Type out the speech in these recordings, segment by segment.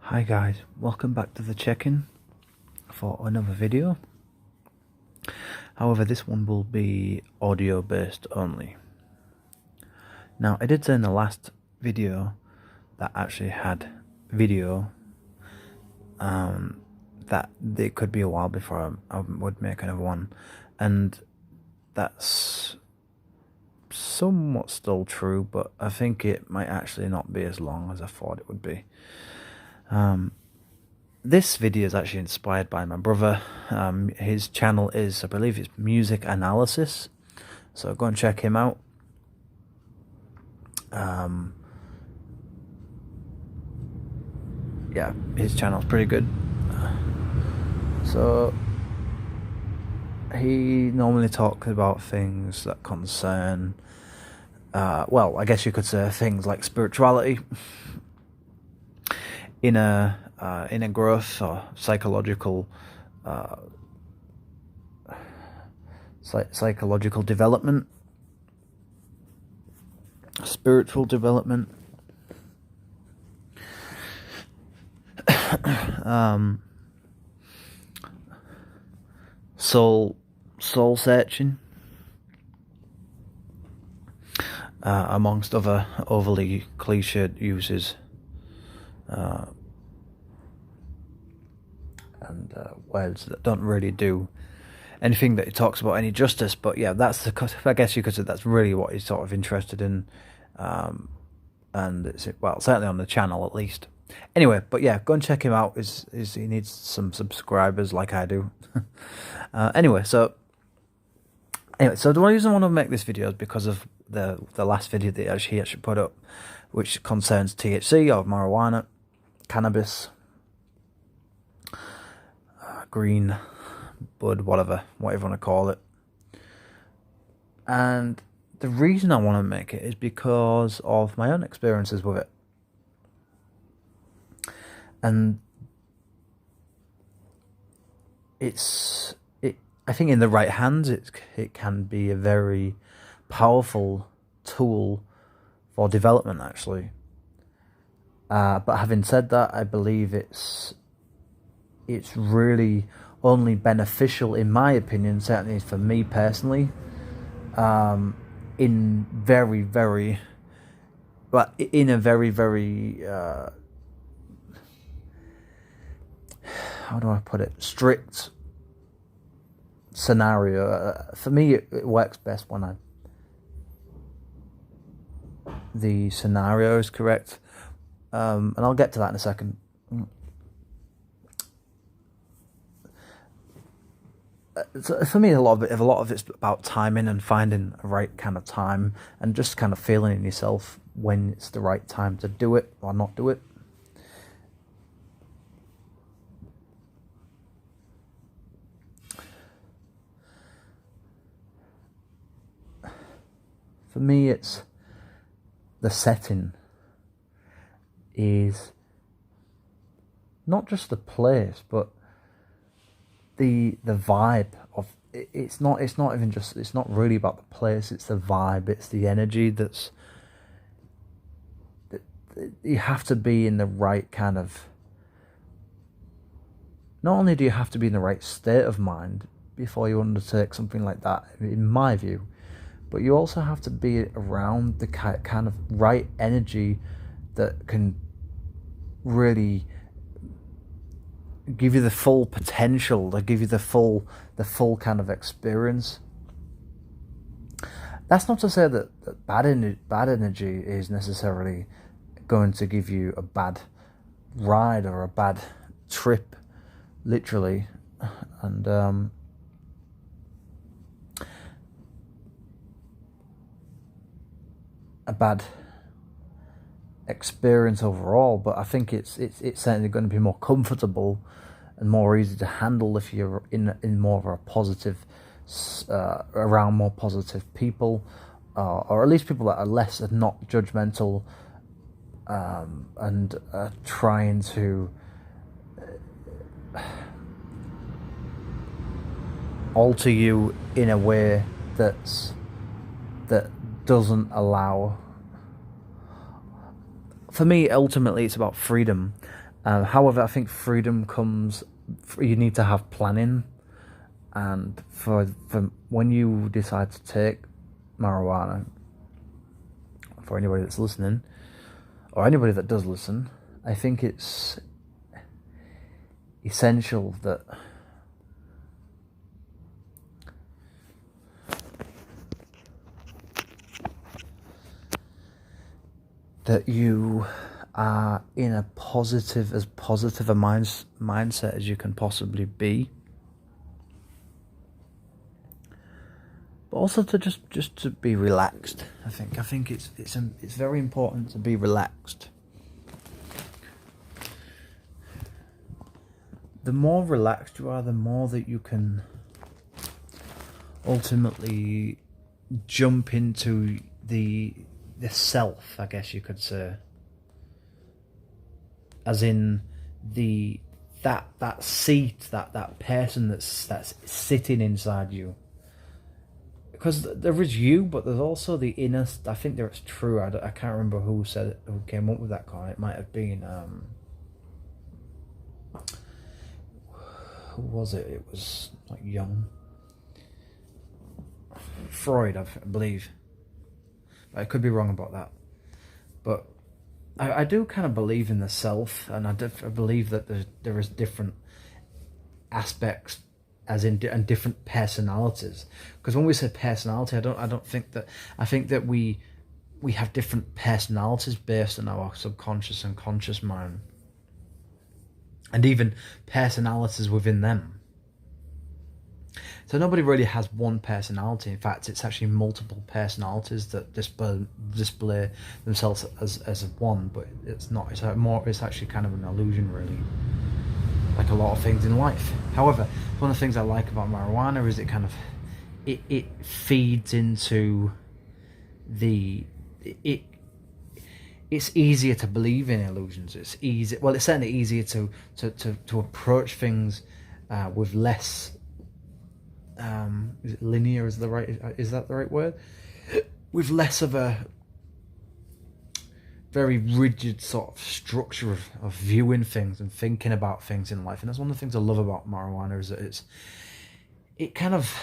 Hi guys, welcome back to the check-in for another video. However, this one will be audio based only. Now, I did say in the last video that actually had video that it could be a while before I would make another one, and that's somewhat still true, but I think it might actually not be as long as I thought it would be. This video is actually inspired by my brother. His channel is, I believe it's Music Analysis, so go and check him out. Yeah, his channel's pretty good. So he normally talks about things that concern, well, I guess you could say things like spirituality, inner growth, or psychological development, spiritual development, soul searching, amongst other overly cliched uses, and words that don't really do anything that he talks about any justice. But yeah, that's I guess you could say that's really what he's sort of interested in, and it's, well, certainly on the channel at least. Anyway, but yeah, go and check him out. He needs some subscribers like I do. Anyway, so the reason I want to make this video is because of the last video that he actually put up, which concerns THC, or marijuana, cannabis, green bud, whatever you want to call it. And the reason I want to make it is because of my own experiences with it. And I think in the right hands, it can be a very powerful tool for development, actually. But having said that, I believe it's really only beneficial, in my opinion, certainly for me personally, in a very, very how do I put it, strict scenario. For me, it works best when the scenario is correct, and I'll get to that in a second. So for me, a lot of it's about timing and finding a right kind of time, and just kind of feeling in yourself when it's the right time to do it or not do it. For me, it's the setting is not just the place, but the vibe of it. It's not really about the place. It's the vibe. It's the energy that you have to be in the right kind of. Not only do you have to be in the right state of mind before you undertake something like that, in my view, but you also have to be around the kind of right energy that can really give you the full potential, to give you the full kind of experience. That's not to say that bad energy is necessarily going to give you a bad ride or a bad trip, literally, and a bad experience overall. But I think it's certainly going to be more comfortable and more easy to handle if you're in more of a positive, around more positive people, or at least people that are less and not judgmental, and trying to alter you in a way that doesn't allow. For me, ultimately, it's about freedom, However, I think freedom comes. You need to have planning, and for when you decide to take marijuana, for anybody that's listening, or anybody that does listen, I think it's essential that you are in a positive a mindset as you can possibly be, but also to just to be relaxed. I think it's very important to be relaxed. The more relaxed you are, the more that you can ultimately jump into the self, I guess you could say, as in that seat, that person that's sitting inside you. Because there is you, but there's also the inner. I think that's true. I can't remember who came up with that comment. It might have been who was it? It was like Jung, Freud, I believe. I could be wrong about that, but I do kind of believe in the self, and I believe that there is different aspects, as in and different personalities. Because when we say personality, I think that we have different personalities based on our subconscious and conscious mind, and even personalities within them. So nobody really has one personality. In fact, it's actually multiple personalities that display themselves as one, but it's not. It's actually kind of an illusion, really, like a lot of things in life. However, one of the things I like about marijuana is it feeds into it's easier to believe in illusions. It's certainly easier to approach things with less. Is it linear? Is that the right word? With less of a very rigid sort of structure of viewing things and thinking about things in life. And that's one of the things I love about marijuana, is that it kind of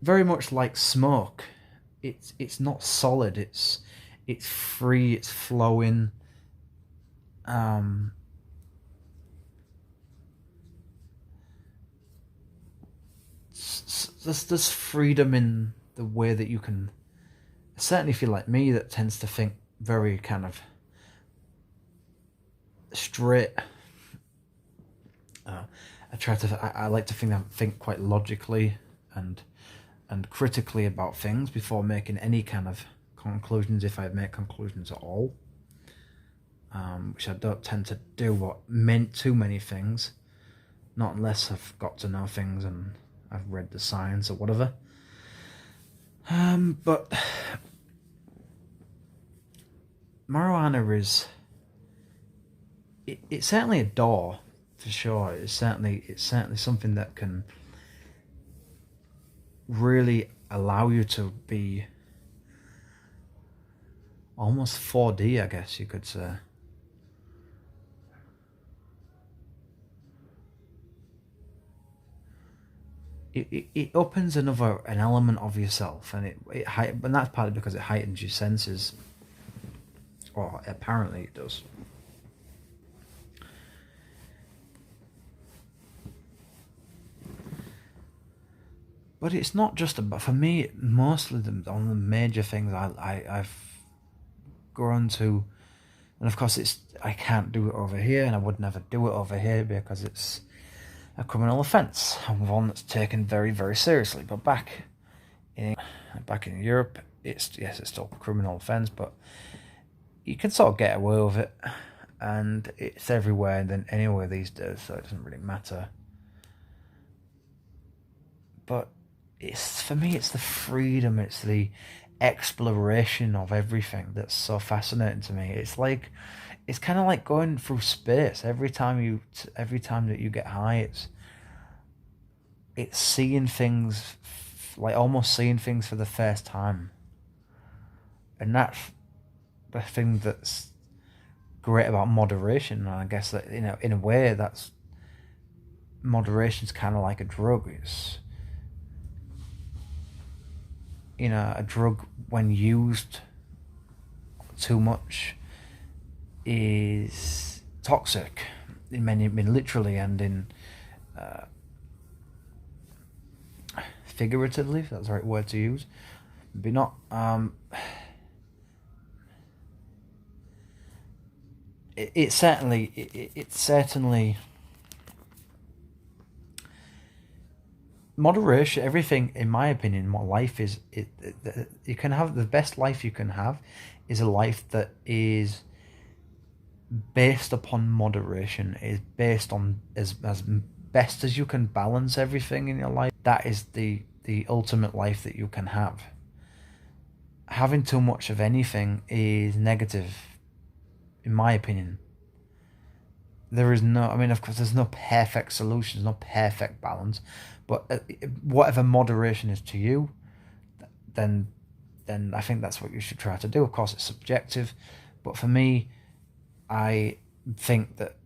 very much like smoke. It's not solid. It's free. It's flowing. There's freedom in the way that you can. Certainly, if you're like me, that tends to think very kind of straight. I like to think quite logically and critically about things before making any kind of conclusions, if I make conclusions at all. Which I don't tend to do too many things, not unless I've got to know things and I've read the science or whatever. But marijuana is it's certainly a door, for sure. It's certainly something that can really allow you to be almost 4D, I guess you could say. It opens an element of yourself, and and that's partly because it heightens your senses, or apparently it does. But it's not just about, for me, mostly one of the major things I've grown to, and of course I can't do it over here, and I would never do it over here because it's a criminal offence, and one that's taken very, very seriously. But back in Europe, it's still a criminal offence, but you can sort of get away with it, and it's everywhere and then anywhere these days, so it doesn't really matter. But for me, it's the freedom, it's the exploration of everything that's so fascinating to me. It's kind of like going through space. Every time that you get high, it's seeing things, like almost seeing things for the first time. And that's the thing that's great about moderation. And I guess that, in a way, that's moderation's kind of like a drug. It's, a drug when used too much is toxic in many, literally and in figuratively, if that's the right word to use. Maybe not. It certainly moderation. Everything, in my opinion, what life is, you can have the best life you can have is a life that is based upon moderation, is based on as best as you can balance everything in your life. That is the ultimate life that you can have. Having too much of anything is negative, in my opinion. There is no, of course, there's no perfect solution, no perfect balance, but whatever moderation is to you, then I think that's what you should try to do. Of course, it's subjective, but for me, I think that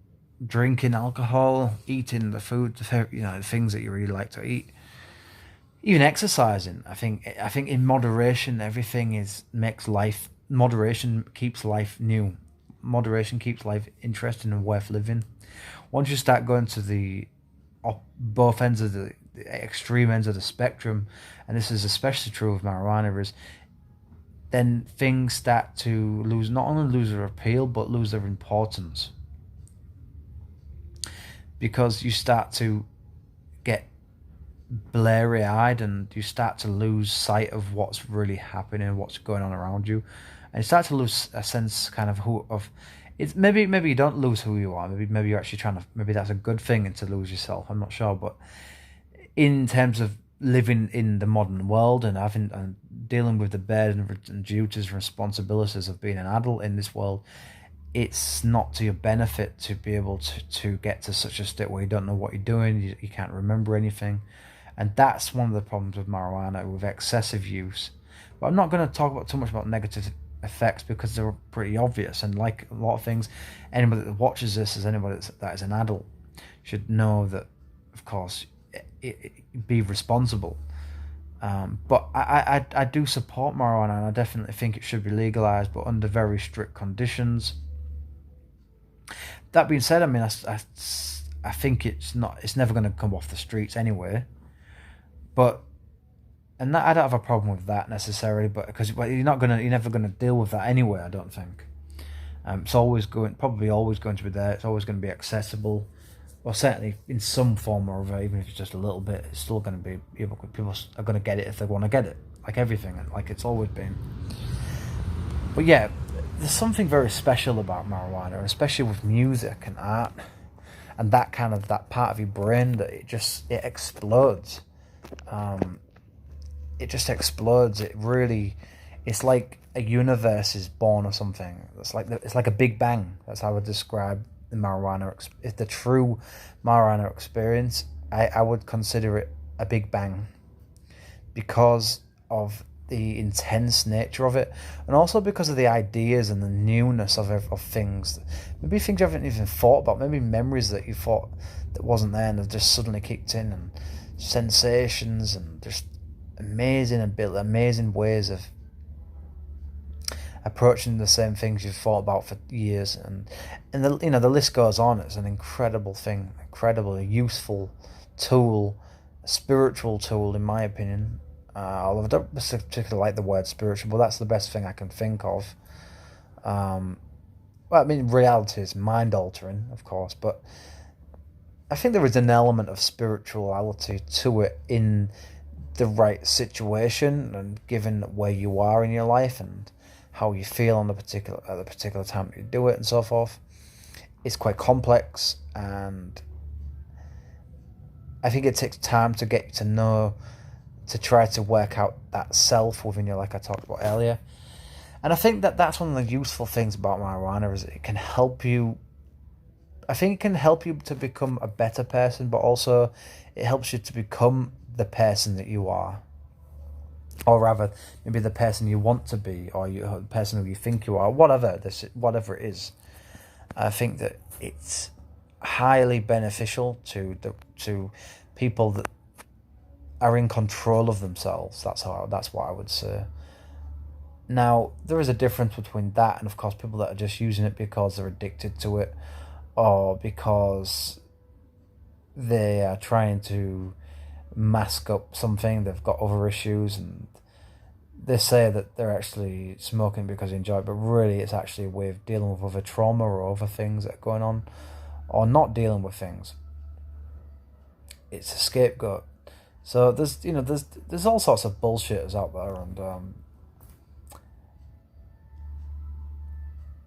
drinking alcohol, eating the food, the things that you really like to eat, even exercising, I think in moderation, everything makes life. Moderation keeps life new. Moderation keeps life interesting and worth living. Once you start going to both ends of the extreme ends of the spectrum, and this is especially true of marijuana, is then things start to not only lose their appeal, but lose their importance. Because you start to get blurry-eyed and you start to lose sight of what's really happening, what's going on around you. And you start to lose a sense kind of it's maybe you don't lose who you are. Maybe you're actually maybe that's a good thing, and to lose yourself. I'm not sure, but in terms of living in the modern world and dealing with the burden and duties and responsibilities of being an adult in this world, it's not to your benefit to be able to get to such a state where you don't know what you're doing, you can't remember anything. And that's one of the problems with marijuana, with excessive use. But I'm not going to talk too much about negative effects because they're pretty obvious. And like a lot of things, anybody that watches this, as anybody that is an adult, should know that, of course, be responsible. But I do support marijuana, and I definitely think it should be legalized, but under very strict conditions. That being said, I think it's never going to come off the streets anyway. But I don't have a problem with that necessarily, but because you're never gonna deal with that anyway. I don't think. It's probably always going to be there. It's always going to be accessible, or certainly in some form or other, even if it's just a little bit. It's still going to be people are going to get it if they want to get it, like everything, like it's always been. But yeah, there's something very special about marijuana, especially with music and art, and that part of your brain that it explodes. It just explodes. It's like a universe is born or something. It's like a big bang. That's how I would describe the marijuana. It's the true marijuana experience. I would consider it a big bang because of the intense nature of it, and also because of the ideas and the newness of things. Maybe things you haven't even thought about. Maybe memories that you thought that wasn't there and have just suddenly kicked in, and sensations and just amazing ways of approaching the same things you've thought about for years, and the list goes on. It's an incredible thing, incredibly useful tool, a spiritual tool, in my opinion. Although I don't particularly like the word spiritual, but that's the best thing I can think of. Reality is mind altering, of course, but I think there is an element of spirituality to it in the right situation, and given where you are in your life and how you feel at the particular time you do it and so forth. It's quite complex, and I think it takes time to get to know, to try to work out that self within you, like I talked about earlier. And I think that's one of the useful things about marijuana, is it can help you. I think it can help you to become a better person, but also it helps you to become the person that you are, or rather, maybe the person you want to be, or the person who you think you are, whatever it is. I think that it's highly beneficial to people that are in control of themselves. That's what I would say. Now, there is a difference between that and, of course, people that are just using it because they're addicted to it, or because they are trying to mask up something. They've got other issues, and they say that they're actually smoking because they enjoy it, but really it's actually a way of dealing with other trauma or other things that are going on, or not dealing with things. It's a scapegoat. So there's all sorts of bullshitters out there, and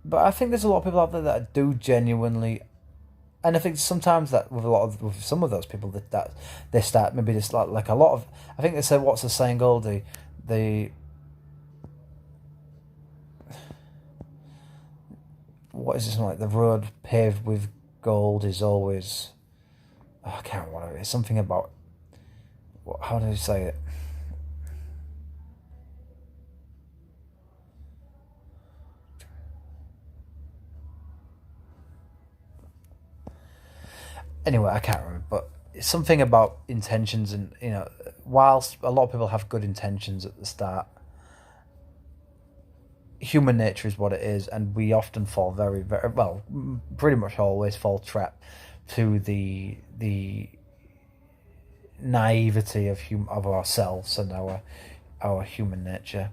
but I think there's a lot of people out there that do genuinely, and I think sometimes that with some of those people that they start maybe just like a lot of, I think they say, what's the saying called, the what is this, like the road paved with gold is always, oh, I can't remember what it is, something about, how do you say it? Anyway, I can't remember, but it's something about intentions, and whilst a lot of people have good intentions at the start, human nature is what it is, and we often fall very, very well, pretty much always fall trap to the naivety of ourselves and our human nature.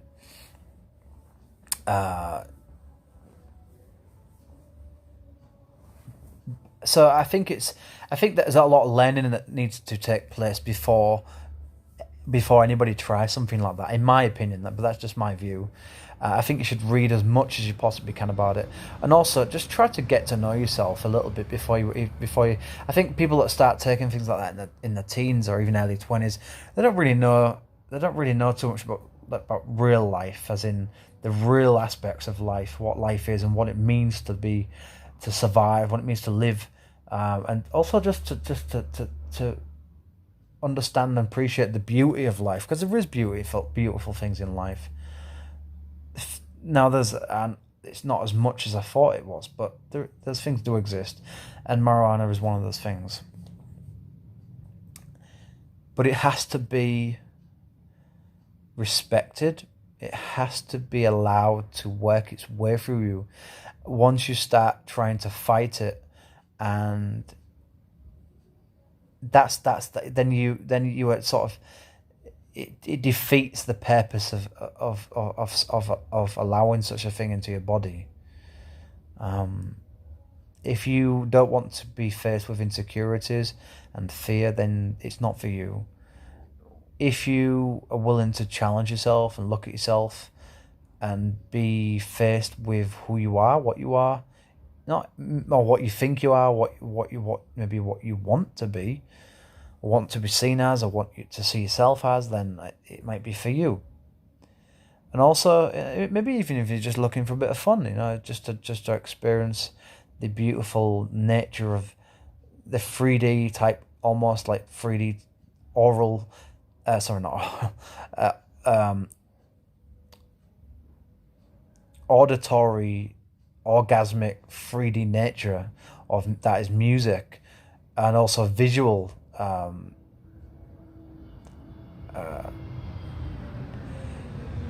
So I think that there's a lot of learning that needs to take place before anybody tries something like that, in my opinion. But that's just my view. I think you should read as much as you possibly can about it, and also just try to get to know yourself a little bit before you. I think people that start taking things like that in the teens or even early 20s, they don't really know too much about real life, as in the real aspects of life, what life is, and what it means to survive, what it means to live, and also just to understand and appreciate the beauty of life, because there is beautiful things in life. Now it's not as much as I thought it was, but those things do exist, and marijuana is one of those things. But it has to be respected. It has to be allowed to work its way through you. Once you start trying to fight it, and then you are sort of, it defeats the purpose of allowing such a thing into your body. If you don't want to be faced with insecurities and fear, then it's not for you. If you are willing to challenge yourself and look at yourself and be faced with who you are, what you are, not or what you think you are, what you want to be, or want to be seen as, or want you to see yourself as, then it might be for you. And also, maybe even if you're just looking for a bit of fun, just to experience the beautiful nature of the 3D type, almost like 3D oral, sorry, not auditory, orgasmic 3D nature of that is music, and also visual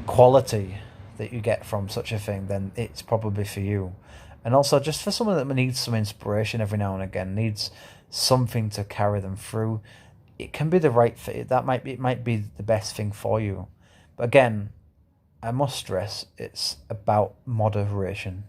quality that you get from such a thing, then it's probably for you. And also, just for someone that needs some inspiration every now and again, needs something to carry them through, it can be the right fit. It might be the best thing for you. But again, I must stress, it's about moderation.